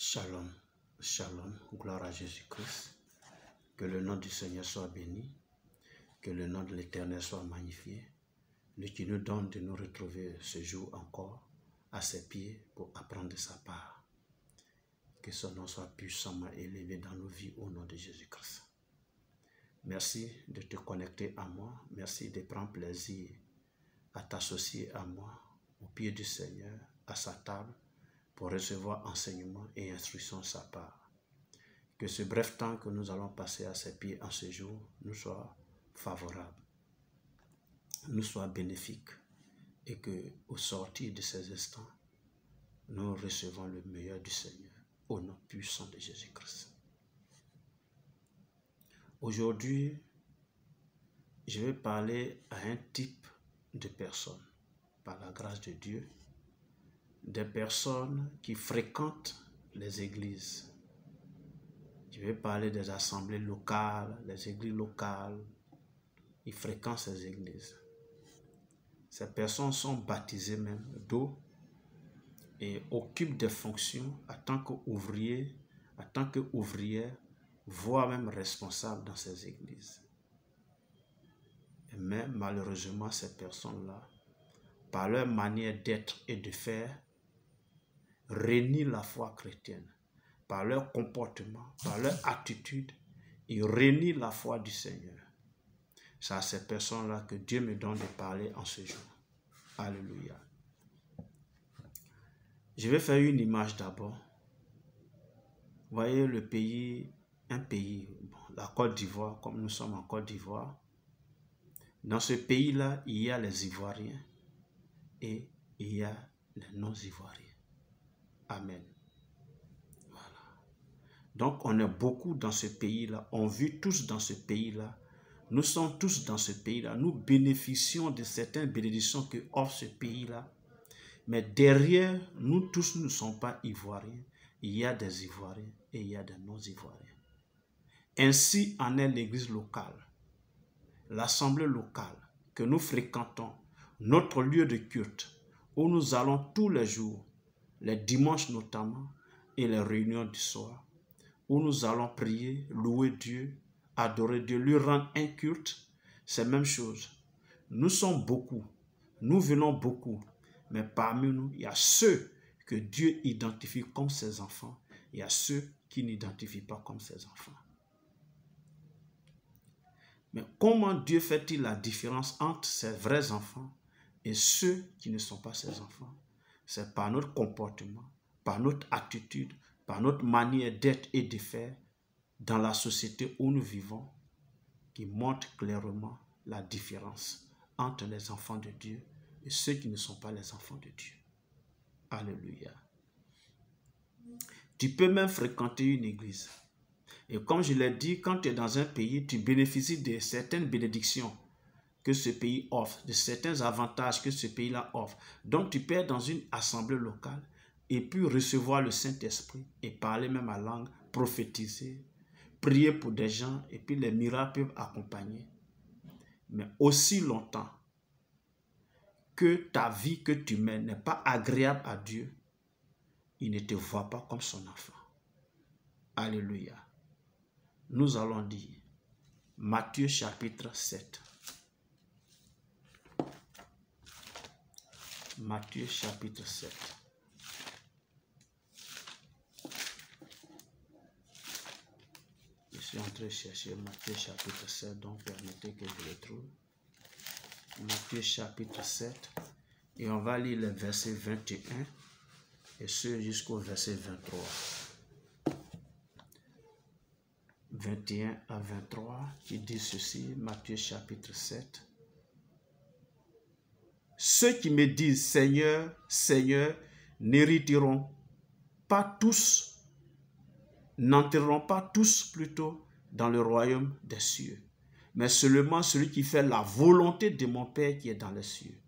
Shalom, shalom, gloire à Jésus-Christ. Que le nom du Seigneur soit béni, que le nom de l'Éternel soit magnifié. Lui qui nous donne de nous retrouver ce jour encore à ses pieds pour apprendre de sa part. Que son nom soit puissamment élevé dans nos vies au nom de Jésus-Christ. Merci de te connecter à moi. Merci de prendre plaisir à t'associer à moi au pied du Seigneur, à sa table, pour recevoir enseignement et instruction de sa part. Que ce bref temps que nous allons passer à ses pieds en ce jour nous soit favorable, nous soit bénéfique, et que au sortir de ces instants, nous recevons le meilleur du Seigneur au nom puissant de Jésus-Christ. Aujourd'hui, je vais parler à un type de personnes, par la grâce de Dieu, des personnes qui fréquentent les églises. Je vais parler des assemblées locales, les églises locales. Ils fréquentent ces églises. Ces personnes sont baptisées même d'eau et occupent des fonctions en tant qu'ouvriers, en tant qu'ouvrières, voire même responsables dans ces églises. Mais malheureusement, ces personnes-là, par leur manière d'être et de faire, renient la foi chrétienne. Par leur comportement, par leur attitude, ils renient la foi du Seigneur. C'est à ces personnes-là que Dieu me donne de parler en ce jour. Alléluia. Je vais faire une image d'abord. Voyez le pays, un pays, la Côte d'Ivoire, comme nous sommes en Côte d'Ivoire. Dans ce pays-là, il y a les Ivoiriens et il y a les non-Ivoiriens. Amen. Voilà. Donc, on est beaucoup dans ce pays-là. On vit tous dans ce pays-là. Nous sommes tous dans ce pays-là. Nous bénéficions de certaines bénédictions que offre ce pays-là. Mais derrière, nous tous ne sommes pas Ivoiriens. Il y a des Ivoiriens et il y a des non-Ivoiriens. Ainsi en est l'église locale, l'assemblée locale que nous fréquentons, notre lieu de culte, où nous allons tous les jours, les dimanches notamment, et les réunions du soir, où nous allons prier, louer Dieu, adorer Dieu, lui rendre un culte. C'est la même chose. Nous sommes beaucoup, nous venons beaucoup, mais parmi nous, il y a ceux que Dieu identifie comme ses enfants, il y a ceux qui n'identifient pas comme ses enfants. Mais comment Dieu fait-il la différence entre ses vrais enfants et ceux qui ne sont pas ses enfants? C'est par notre comportement, par notre attitude, par notre manière d'être et de faire dans la société où nous vivons, qui montre clairement la différence entre les enfants de Dieu et ceux qui ne sont pas les enfants de Dieu. Alléluia. Tu peux même fréquenter une église. Et comme je l'ai dit, quand tu es dans un pays, tu bénéficies de certaines bénédictions que ce pays offre, de certains avantages que ce pays-là offre. Donc, tu peux être dans une assemblée locale et puis recevoir le Saint-Esprit et parler même à langue, prophétiser, prier pour des gens et puis les miracles peuvent accompagner. Mais aussi longtemps que ta vie que tu mènes n'est pas agréable à Dieu, il ne te voit pas comme son enfant. Alléluia. Nous allons dire Matthieu chapitre 7. Matthieu chapitre 7. Je suis en train de chercher Matthieu chapitre 7, donc permettez que je le trouve. Matthieu chapitre 7. Et on va lire les versets 21 et ce jusqu'au verset 23. 21 à 23 qui dit ceci, Matthieu chapitre 7. Ceux qui me disent Seigneur, Seigneur, n'hériteront pas tous, n'entreront pas tous plutôt dans le royaume des cieux, mais seulement celui qui fait la volonté de mon Père qui est dans les cieux.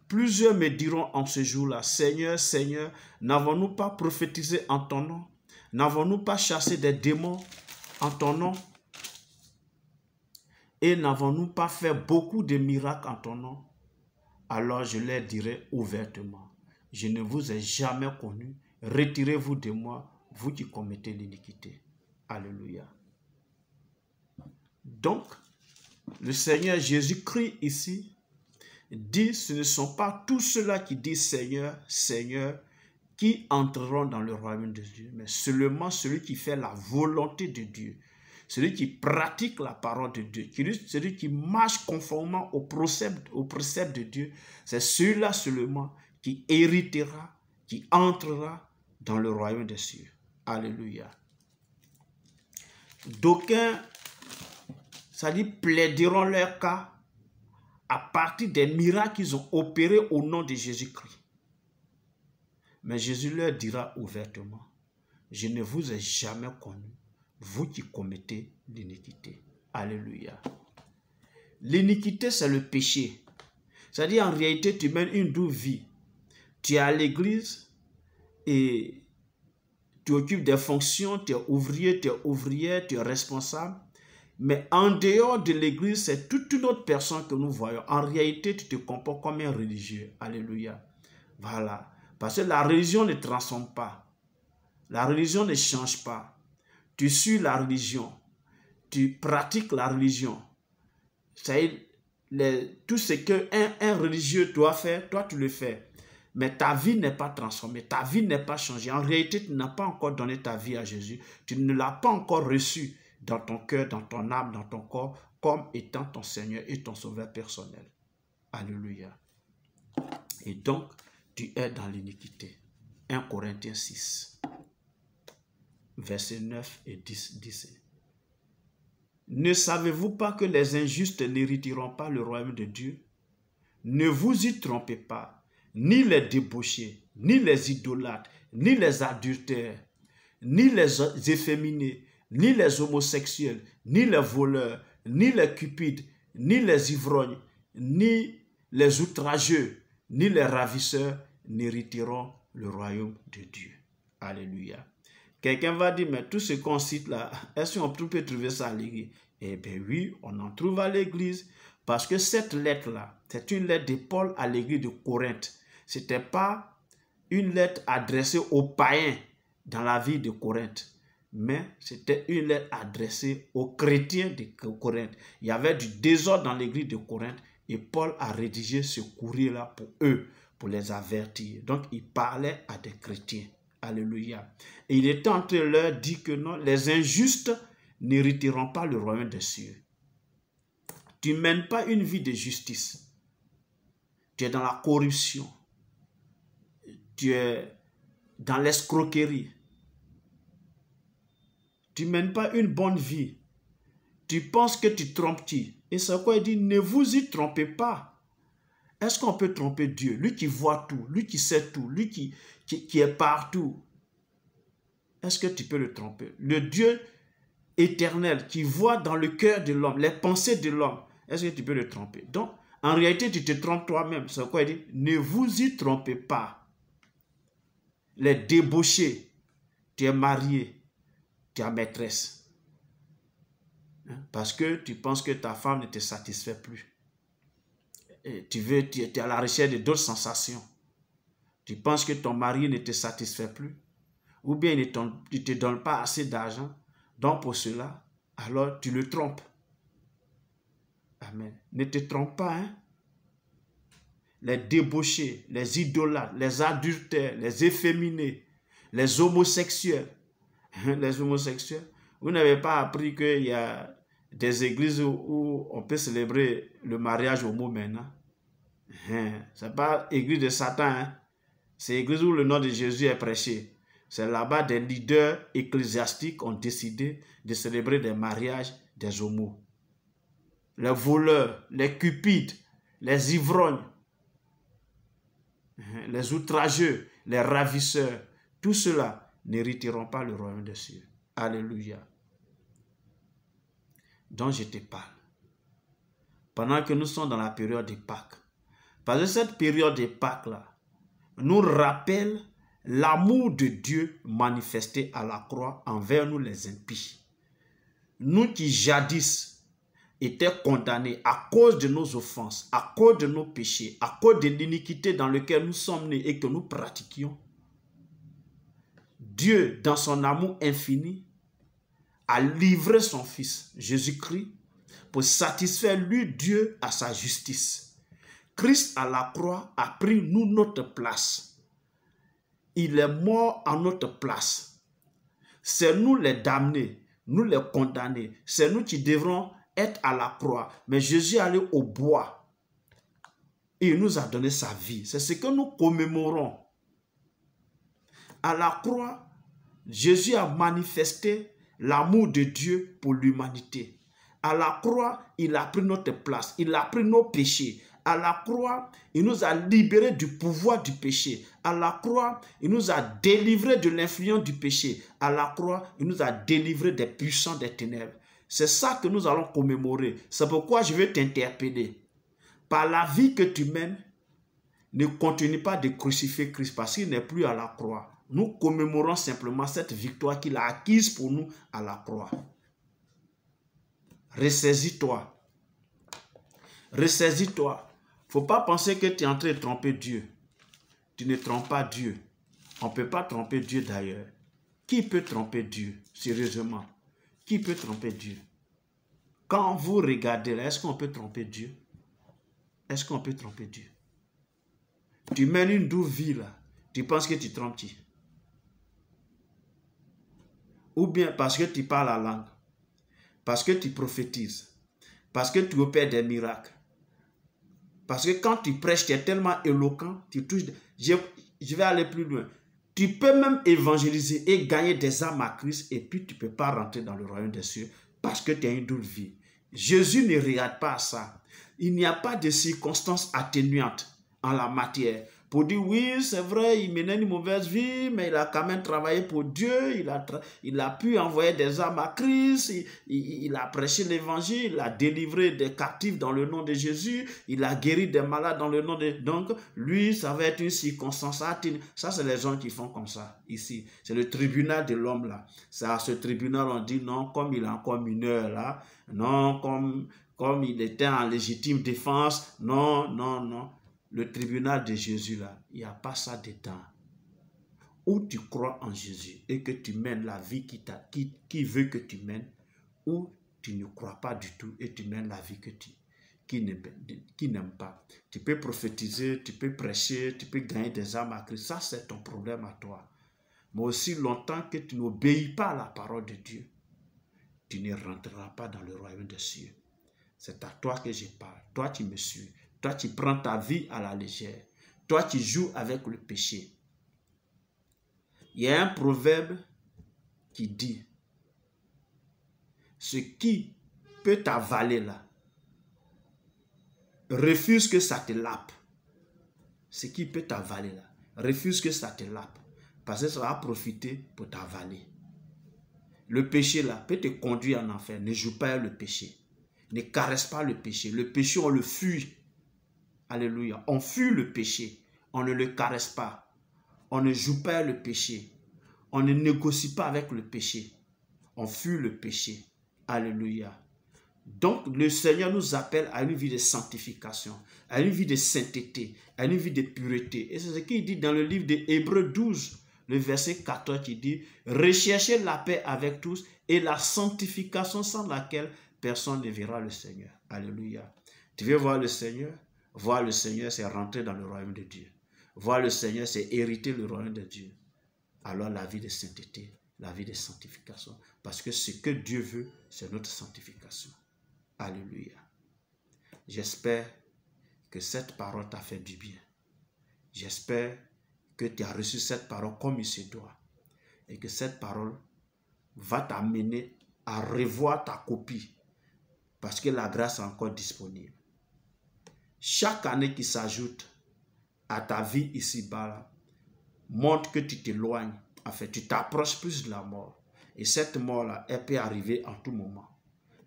Plusieurs me diront en ce jour-là, Seigneur, Seigneur, n'avons-nous pas prophétisé en ton nom? N'avons-nous pas chassé des démons en ton nom? Et n'avons-nous pas fait beaucoup de miracles en ton nom? Alors je leur dirai ouvertement, je ne vous ai jamais connu, retirez-vous de moi, vous qui commettez l'iniquité. Alléluia. Donc, le Seigneur Jésus-Christ ici dit, ce ne sont pas tous ceux-là qui disent Seigneur, Seigneur, qui entreront dans le royaume de Dieu, mais seulement celui qui fait la volonté de Dieu, celui qui pratique la parole de Dieu, celui qui marche conformément au précepte de Dieu, c'est celui-là seulement qui héritera, qui entrera dans le royaume des cieux. Alléluia. D'aucuns, ça dit, plaideront leur cas à partir des miracles qu'ils ont opérés au nom de Jésus-Christ. Mais Jésus leur dira ouvertement, je ne vous ai jamais connu, vous qui commettez l'iniquité. Alléluia. L'iniquité, c'est le péché. C'est-à-dire, en réalité, tu mènes une douce vie. Tu es à l'église et tu occupes des fonctions, tu es ouvrier, tu es ouvrière, tu es responsable. Mais en dehors de l'église, c'est toute une autre personne que nous voyons. En réalité, tu te comportes comme un religieux. Alléluia. Voilà. Parce que la religion ne transforme pas. La religion ne change pas. Tu suis la religion. Tu pratiques la religion. Tout ce qu'un religieux doit faire, toi tu le fais. Mais ta vie n'est pas transformée. Ta vie n'est pas changée. En réalité, tu n'as pas encore donné ta vie à Jésus. Tu ne l'as pas encore reçu dans ton cœur, dans ton âme, dans ton corps, comme étant ton Seigneur et ton Sauveur personnel. Alléluia. Et donc, tu es dans l'iniquité. 1 Corinthiens 6, versets 9 et 10 dit. Ne savez-vous pas que les injustes n'hériteront pas le royaume de Dieu? Ne vous y trompez pas, ni les débauchés, ni les idolâtres, ni les adultères, ni les efféminés, ni les homosexuels, ni les voleurs, ni les cupides, ni les ivrognes, ni les outrageux, ni les ravisseurs n'hériteront le royaume de Dieu. Alléluia. Quelqu'un va dire, mais tout ce qu'on cite là, est-ce qu'on peut trouver ça à l'église? Eh bien oui, on en trouve à l'église, parce que cette lettre-là, c'est une lettre de Paul à l'église de Corinthe. Ce n'était pas une lettre adressée aux païens dans la ville de Corinthe, mais c'était une lettre adressée aux chrétiens de Corinthe. Il y avait du désordre dans l'église de Corinthe, et Paul a rédigé ce courrier-là pour eux, pour les avertir. Donc, il parlait à des chrétiens. Alléluia. Et il était en train de leur dire que non, les injustes n'hériteront pas le royaume des cieux. Tu ne mènes pas une vie de justice. Tu es dans la corruption. Tu es dans l'escroquerie. Tu ne mènes pas une bonne vie. Tu penses que tu trompes-tu. Et c'est quoi il dit, ne vous y trompez pas. Est-ce qu'on peut tromper Dieu? Lui qui voit tout, lui qui sait tout, lui qui est partout. Est-ce que tu peux le tromper? Le Dieu éternel qui voit dans le cœur de l'homme, les pensées de l'homme, est-ce que tu peux le tromper? Donc, en réalité, tu te trompes toi-même. C'est quoi il dit? Ne vous y trompez pas. Les débauchés, tu es marié, tu es maîtresse. Parce que tu penses que ta femme ne te satisfait plus. Tu es à la recherche de d'autres sensations. Tu penses que ton mari ne te satisfait plus. Ou bien il ne te donne pas assez d'argent. Donc pour cela, alors tu le trompes. Amen. Ne te trompe pas. Hein? Les débauchés, les idolâtres, les adultères, les efféminés, les homosexuels. Les homosexuels. Vous n'avez pas appris qu'il y a des églises où on peut célébrer le mariage homo maintenant. Ce n'est pas l'église de Satan. Hein? C'est l'église où le nom de Jésus est prêché. C'est là-bas des leaders ecclésiastiques ont décidé de célébrer des mariages des homos. Les voleurs, les cupides, les ivrognes, les outrageux, les ravisseurs, tout cela n'hériteront pas le royaume des cieux. Alléluia. Donc je te parle. Pendant que nous sommes dans la période de Pâques. Parce que cette période de Pâques-là nous rappelle l'amour de Dieu manifesté à la croix envers nous les impies. Nous qui jadis étaient condamnés à cause de nos offenses, à cause de nos péchés, à cause de l'iniquité dans laquelle nous sommes nés et que nous pratiquions. Dieu, dans son amour infini, a livré son Fils, Jésus-Christ, pour satisfaire lui, Dieu, à sa justice. Christ à la croix a pris nous notre place. Il est mort en notre place. C'est nous les damnés, nous les condamnés. C'est nous qui devrons être à la croix. Mais Jésus est allé au bois. Et il nous a donné sa vie. C'est ce que nous commémorons. À la croix, Jésus a manifesté l'amour de Dieu pour l'humanité. À la croix, il a pris notre place. Il a pris nos péchés. À la croix, il nous a libérés du pouvoir du péché. À la croix, il nous a délivrés de l'influence du péché. À la croix, il nous a délivrés des puissants des ténèbres. C'est ça que nous allons commémorer. C'est pourquoi je veux t'interpeller. Par la vie que tu mènes, ne continue pas de crucifier Christ parce qu'il n'est plus à la croix. Nous commémorons simplement cette victoire qu'il a acquise pour nous à la croix. Ressaisis-toi. Ressaisis-toi. Il ne faut pas penser que tu es en train de tromper Dieu. Tu ne trompes pas Dieu. On ne peut pas tromper Dieu d'ailleurs. Qui peut tromper Dieu? Sérieusement. Qui peut tromper Dieu? Quand vous regardez là, est-ce qu'on peut tromper Dieu? Est-ce qu'on peut tromper Dieu? Tu mènes une douce vie là. Tu penses que tu trompes qui? Ou bien parce que tu parles la langue. Parce que tu prophétises. Parce que tu opères des miracles. Parce que quand tu prêches, tu es tellement éloquent, tu touches... Je vais aller plus loin. Tu peux même évangéliser et gagner des âmes à Christ et puis tu ne peux pas rentrer dans le royaume des cieux parce que tu as une douce vie. Jésus ne regarde pas à ça. Il n'y a pas de circonstances atténuantes en la matière. Pour dire oui, c'est vrai, il menait une mauvaise vie, mais il a quand même travaillé pour Dieu, il a pu envoyer des âmes à Christ, il a prêché l'évangile, il a délivré des captifs dans le nom de Jésus, il a guéri des malades dans le nom de... Donc, lui, ça va être une circonstance atténuante. Ça, c'est les gens qui font comme ça, ici. C'est le tribunal de l'homme, là. C'est à ce tribunal, on dit non, comme il est encore mineur, là, non, comme il était en légitime défense, non, non, non. Le tribunal de Jésus, là, il n'y a pas ça dedans. Ou tu crois en Jésus et que tu mènes la vie qui veut que tu mènes, ou tu ne crois pas du tout et tu mènes la vie qui n'aime pas. Tu peux prophétiser, tu peux prêcher, tu peux gagner des âmes à Christ. Ça, c'est ton problème à toi. Mais aussi longtemps que tu n'obéis pas à la parole de Dieu, tu ne rentreras pas dans le royaume des cieux. C'est à toi que je parle. Toi, tu me suis. Toi, tu prends ta vie à la légère. Toi, tu joues avec le péché. Il y a un proverbe qui dit, ce qui peut t'avaler là, refuse que ça te lappe. Ce qui peut t'avaler là, refuse que ça te lappe. Parce que ça va profiter pour t'avaler. Le péché là peut te conduire en enfer. Ne joue pas le péché. Ne caresse pas le péché. Le péché, on le fuit. Alléluia. On fuit le péché. On ne le caresse pas. On ne joue pas le péché. On ne négocie pas avec le péché. On fuit le péché. Alléluia. Donc, le Seigneur nous appelle à une vie de sanctification, à une vie de sainteté, à une vie de pureté. Et c'est ce qu'il dit dans le livre de Hébreux 12, le verset 14 qui dit « Recherchez la paix avec tous et la sanctification sans laquelle personne ne verra le Seigneur. » Alléluia. Tu veux voir le Seigneur? Voir le Seigneur, c'est rentrer dans le royaume de Dieu. Voir le Seigneur, c'est hériter le royaume de Dieu. Alors la vie de sainteté, la vie de sanctification. Parce que ce que Dieu veut, c'est notre sanctification. Alléluia. J'espère que cette parole t'a fait du bien. J'espère que tu as reçu cette parole comme il se doit. Et que cette parole va t'amener à revoir ta copie. Parce que la grâce est encore disponible. Chaque année qui s'ajoute à ta vie ici-bas montre que tu t'éloignes. En fait, tu t'approches plus de la mort. Et cette mort-là, elle peut arriver en tout moment.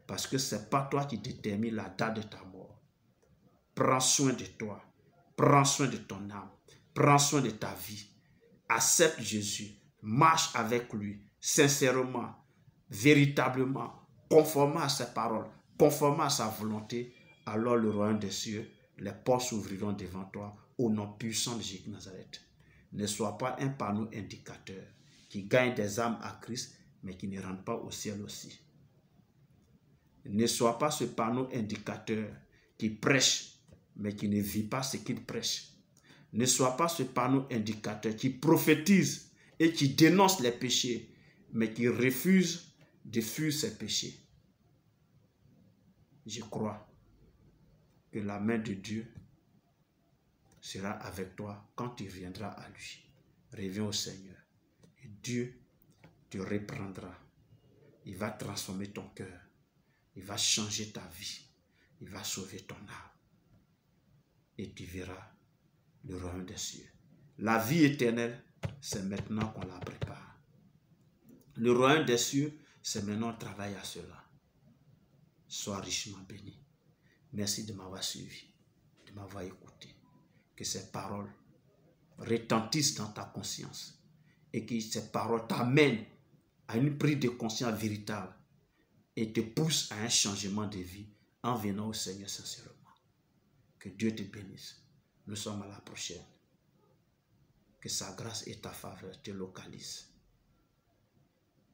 Parce que ce n'est pas toi qui détermine la date de ta mort. Prends soin de toi. Prends soin de ton âme. Prends soin de ta vie. Accepte Jésus. Marche avec lui. Sincèrement. Véritablement. Conformément à ses paroles. Conformément à sa volonté. Alors le royaume des cieux, les portes s'ouvriront devant toi au nom puissant de Jésus de Nazareth. Ne sois pas un panneau indicateur. qui gagnent des âmes à Christ, mais qui ne rentrent pas au ciel aussi. Ne sois pas ce panneau indicateur qui prêche, mais qui ne vit pas ce qu'il prêche. Ne sois pas ce panneau indicateur qui prophétise et qui dénonce les péchés, mais qui refuse de fuir ses péchés. Je crois que la main de Dieu sera avec toi quand tu viendras à lui. Reviens au Seigneur. Et Dieu te reprendra. Il va transformer ton cœur. Il va changer ta vie. Il va sauver ton âme. Et tu verras le royaume des cieux. La vie éternelle, c'est maintenant qu'on la prépare. Le royaume des cieux, c'est maintenant on travaille à cela. Sois richement béni. Merci de m'avoir suivi, de m'avoir écouté. Que ces paroles retentissent dans ta conscience et que ces paroles t'amènent à une prise de conscience véritable et te poussent à un changement de vie en venant au Seigneur sincèrement. Que Dieu te bénisse. Nous sommes à la prochaine. Que sa grâce et ta faveur te localisent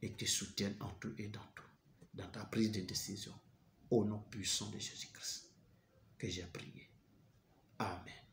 et te soutiennent en tout et dans tout, dans ta prise de décision. Au nom puissant de Jésus-Christ que j'ai prié. Amen.